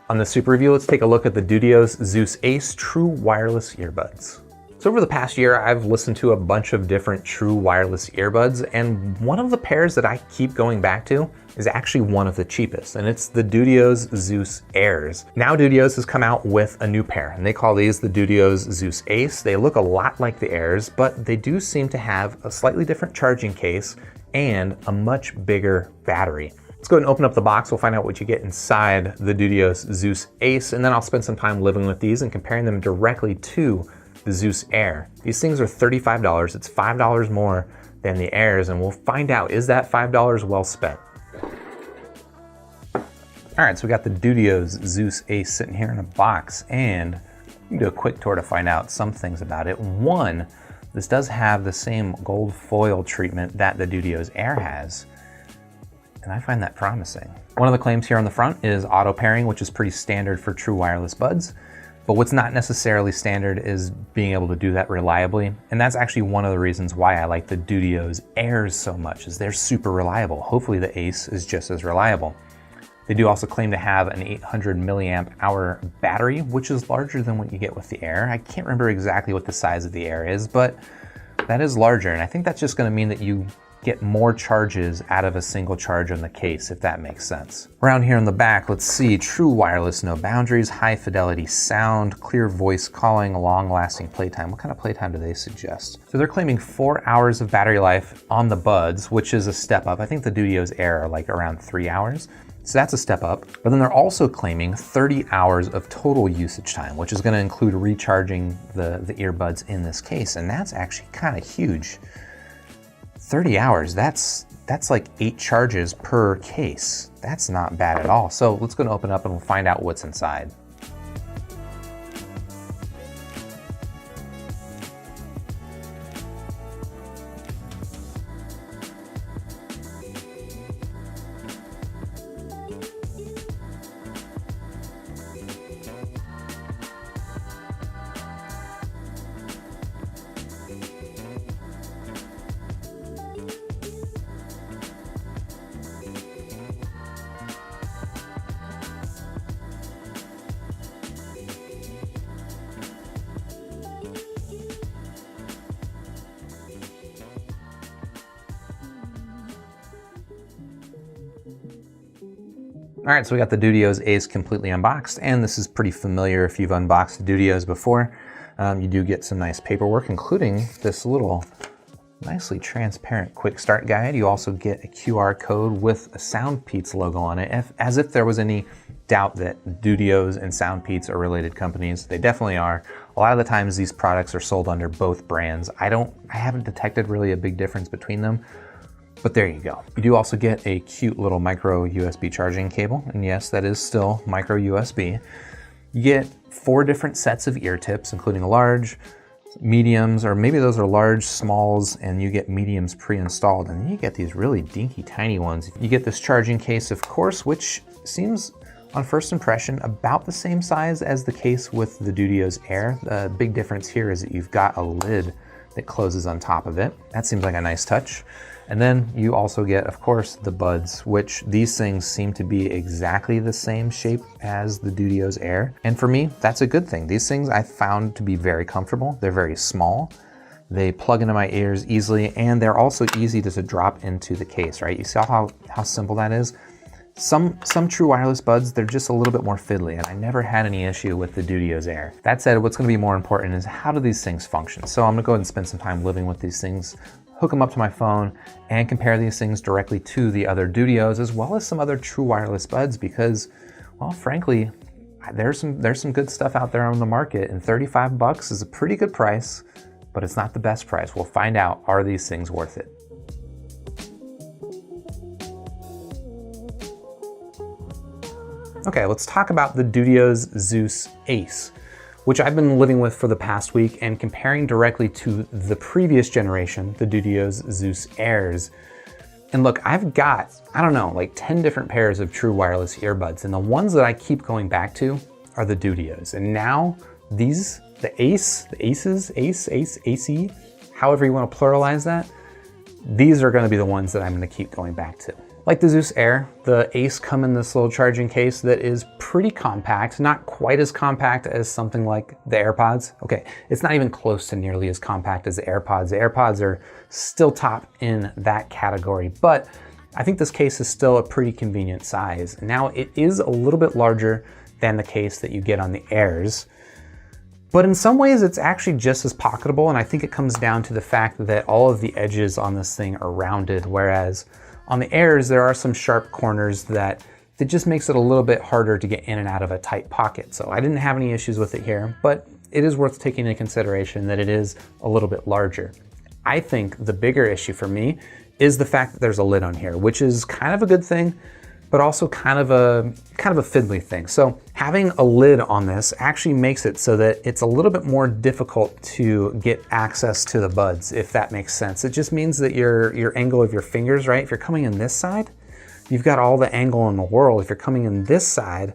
On this super review, let's take a look at the Dudios Zeus Ace True Wireless Earbuds. So over the past year, I've listened to a bunch of different true wireless earbuds, and one of the pairs that I keep going back to is actually one of the cheapest, and it's the Dudios Zeus Airs. Now Dudios has come out with a new pair, and they call these the Dudios Zeus Ace. They look a lot like the Airs, but they do seem to have a slightly different charging case and a much bigger battery. Let's go ahead and open up the box. We'll find out what you get inside the Dudios Zeus Ace, and then I'll spend some time living with these and comparing them directly to the Zeus Air. These things are $35. It's $5 more than the Airs, and we'll find out, is that $5 well spent? All right, so we got the Dudios Zeus Ace sitting here in a box, and you can do a quick tour to find out some things about it. One, this does have the same gold foil treatment that the Dudios Air has, and I find that promising. One of the claims here on the front is auto pairing, which is pretty standard for true wireless buds. But what's not necessarily standard is being able to do that reliably. And that's actually one of the reasons why I like the Dudios Airs so much, is they're super reliable. Hopefully the Ace is just as reliable. They do also claim to have an 800 milliamp hour battery, which is larger than what you get with the Air. I can't remember exactly what the size of the Air is, but that is larger. And I think that's just gonna mean that you get more charges out of a single charge on the case, if that makes sense. Around here in the back, let's see, true wireless, no boundaries, high fidelity sound, clear voice calling, long lasting playtime. What kind of playtime do they suggest? So they're claiming 4 hours of battery life on the buds, which is a step up. I think the Dudios Air are like around 3 hours. So that's a step up, but then they're also claiming 30 hours of total usage time, which is gonna include recharging the earbuds in this case, and that's actually kind of huge. 30 hours, that's like 8 charges per case. That's not bad at all. So let's go and open up and we'll find out what's inside. All right, so we got the Dudios Ace completely unboxed, and this is pretty familiar if you've unboxed the Dudios before. You do get some nice paperwork, including this little nicely transparent quick start guide. You also get a QR code with a Soundpeats logo on it, as if there was any doubt that Dudios and Soundpeats are related companies. They definitely are. A lot of the times these products are sold under both brands. I haven't detected really a big difference between them. But there you go. You do also get a cute little micro USB charging cable. And yes, that is still micro USB. You get 4 different sets of ear tips, including a large, mediums, or maybe those are large, smalls, and you get mediums pre-installed. And then you get these really dinky tiny ones. You get this charging case, of course, which seems on first impression about the same size as the case with the Dudios Air. The big difference here is that you've got a lid that closes on top of it. That seems like a nice touch. And then you also get, of course, the buds, which these things seem to be exactly the same shape as the Dudios Air. And for me, that's a good thing. These things I found to be very comfortable. They're very small. They plug into my ears easily, and they're also easy to drop into the case, right? You see how simple that is? Some true wireless buds, they're just a little bit more fiddly, and I never had any issue with the Dudios Air. That said, what's gonna be more important is how do these things function? So I'm gonna go ahead and spend some time living with these things, hook them up to my phone, and compare these things directly to the other Dudios, as well as some other true wireless buds, because, well, frankly, there's some good stuff out there on the market, and 35 bucks is a pretty good price, but it's not the best price. We'll find out, are these things worth it? Okay, let's talk about the Dudios Zeus Ace, which I've been living with for the past week and comparing directly to the previous generation, the Dudios Zeus Airs. And look, I've got, I don't know, like 10 different pairs of true wireless earbuds, and the ones that I keep going back to are the Dudios. And now these, the Aces, however you want to pluralize that, these are going to be the ones that I'm going to keep going back to. Like the Zeus Air, the Ace come in this little charging case that is pretty compact, not quite as compact as something like the AirPods. Okay, it's not even close to nearly as compact as the AirPods. The AirPods are still top in that category, but I think this case is still a pretty convenient size. Now it is a little bit larger than the case that you get on the Airs, but in some ways it's actually just as pocketable, and I think it comes down to the fact that all of the edges on this thing are rounded, whereas on the Airs there are some sharp corners that just makes it a little bit harder to get in and out of a tight pocket. So I didn't have any issues with it here, but it is worth taking into consideration that it is a little bit larger. I think the bigger issue for me is the fact that there's a lid on here, which is kind of a good thing, but also kind of a fiddly thing. So having a lid on this actually makes it so that it's a little bit more difficult to get access to the buds, if that makes sense. It just means that your angle of your fingers, right? If you're coming in this side, you've got all the angle in the world. If you're coming in this side,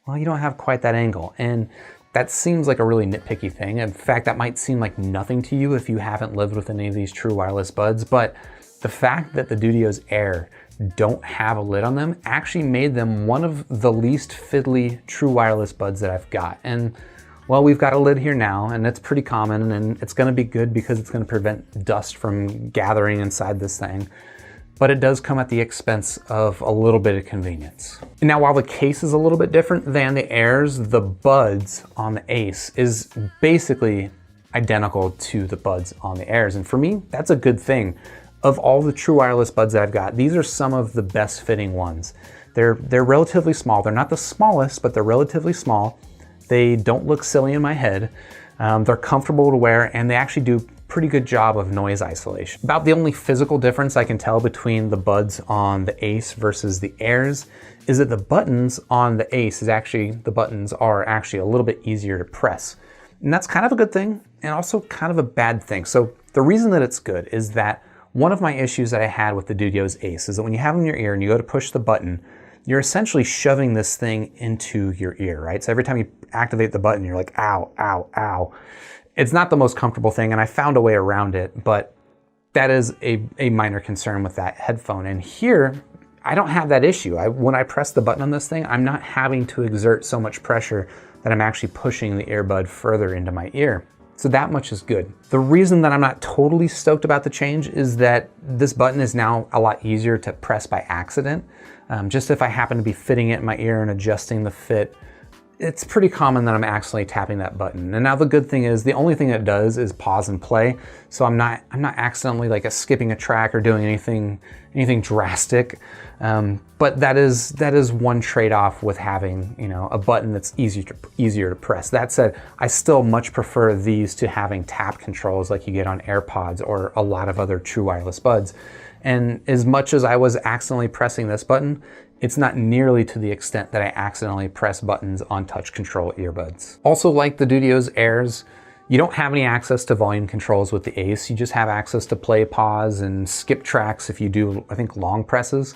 well, you don't have quite that angle. And that seems like a really nitpicky thing. In fact, that might seem like nothing to you if you haven't lived with any of these true wireless buds, but the fact that the Dudios Air don't have a lid on them actually made them one of the least fiddly true wireless buds that I've got. And well, we've got a lid here now, and it's pretty common, and it's gonna be good because it's gonna prevent dust from gathering inside this thing. But it does come at the expense of a little bit of convenience. Now, while the case is a little bit different than the Airs, the buds on the Ace is basically identical to the buds on the Airs. And for me, that's a good thing. Of all the true wireless buds that I've got, these are some of the best fitting ones. They're relatively small. They're not the smallest, but they're relatively small. They don't look silly in my head. They're comfortable to wear, and they actually do a pretty good job of noise isolation. About the only physical difference I can tell between the buds on the Ace versus the Airs is that the buttons on the Ace are actually a little bit easier to press. And that's kind of a good thing, and also kind of a bad thing. So the reason that it's good is that one of my issues that I had with the Dudios Ace is that when you have them in your ear and you go to push the button, you're essentially shoving this thing into your ear, right? So every time you activate the button, you're like, ow, ow, ow. It's not the most comfortable thing, and I found a way around it, but that is a minor concern with that headphone. And here, I don't have that issue. When I press the button on this thing, I'm not having to exert so much pressure that I'm actually pushing the earbud further into my ear. So that much is good. The reason that I'm not totally stoked about the change is that this button is now a lot easier to press by accident. Just if I happen to be fitting it in my ear and adjusting the fit, it's pretty common that I'm accidentally tapping that button. And now the good thing is the only thing it does is pause and play. So I'm not accidentally like skipping a track or doing anything drastic. But that is one trade-off with having, a button that's easier to press. That said, I still much prefer these to having tap controls like you get on AirPods or a lot of other true wireless buds. And as much as I was accidentally pressing this button, it's not nearly to the extent that I accidentally press buttons on touch control earbuds. Also, like the Dudios Airs, you don't have any access to volume controls with the Ace. You just have access to play, pause, and skip tracks if you do, I think, long presses.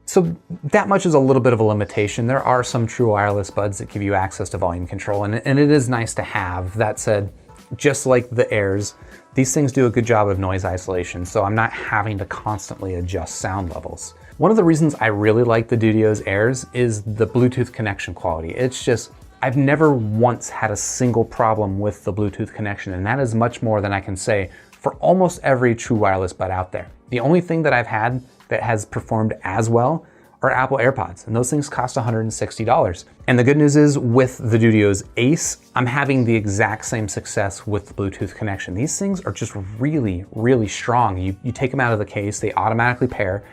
So that much is a little bit of a limitation. There are some true wireless buds that give you access to volume control, and it is nice to have. That said, just like the Airs, these things do a good job of noise isolation, so I'm not having to constantly adjust sound levels. One of the reasons I really like the Dudios Airs is the Bluetooth connection quality. It's just, I've never once had a single problem with the Bluetooth connection, and that is much more than I can say for almost every true wireless bud out there. The only thing that I've had that has performed as well are Apple AirPods, and those things cost $160. And the good news is with the Dudios Ace, I'm having the exact same success with the Bluetooth connection. These things are just really, really strong. You take them out of the case, they automatically pair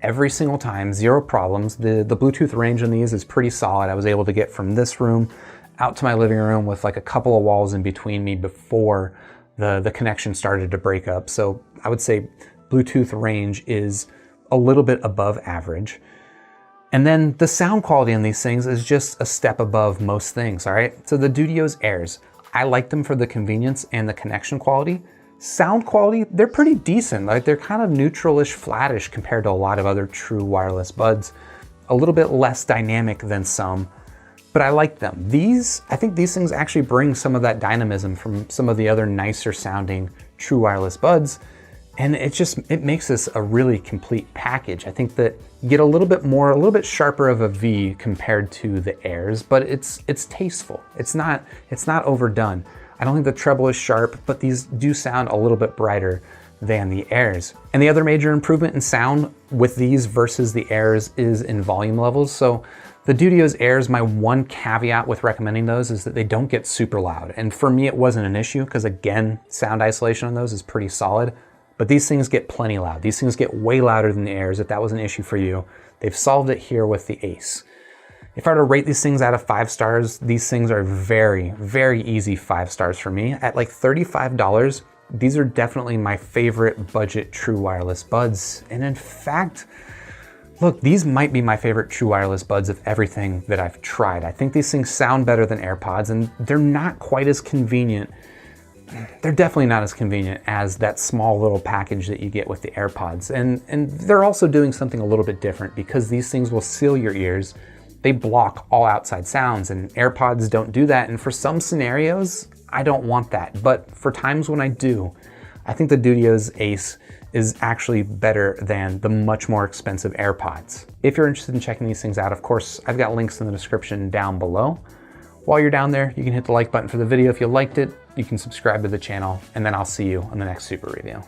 every single time, zero problems. The Bluetooth range on these is pretty solid. I was able to get from this room out to my living room with like a couple of walls in between me before the connection started to break up. So I would say Bluetooth range is a little bit above average. And then the sound quality on these things is just a step above most things, all right? So the Dudios Airs, I like them for the convenience and the connection quality. Sound quality, they're pretty decent. Like they're kind of neutral-ish, flattish compared to a lot of other true wireless buds. A little bit less dynamic than some, but I like them. I think these things actually bring some of that dynamism from some of the other nicer sounding true wireless buds. And it makes this a really complete package. I think that you get a little bit sharper of a V compared to the Airs, but it's tasteful. It's not overdone. I don't think the treble is sharp, but these do sound a little bit brighter than the Airs. And the other major improvement in sound with these versus the Airs is in volume levels. So the Dudios Airs, my one caveat with recommending those is that they don't get super loud. And for me, it wasn't an issue because again, sound isolation on those is pretty solid, but these things get plenty loud. These things get way louder than the Airs. If that was an issue for you, they've solved it here with the Ace. If I were to rate these things out of 5 stars, these things are very, very easy 5 stars for me. At like $35, these are definitely my favorite budget true wireless buds. And in fact, look, these might be my favorite true wireless buds of everything that I've tried. I think these things sound better than AirPods, and they're not quite as convenient. They're definitely not as convenient as that small little package that you get with the AirPods. And they're also doing something a little bit different because these things will seal your ears. They block all outside sounds, and AirPods don't do that. And for some scenarios, I don't want that. But for times when I do, I think the Dudios Ace is actually better than the much more expensive AirPods. If you're interested in checking these things out, of course, I've got links in the description down below. While you're down there, you can hit the like button for the video if you liked it. You can subscribe to the channel, and then I'll see you on the next super review.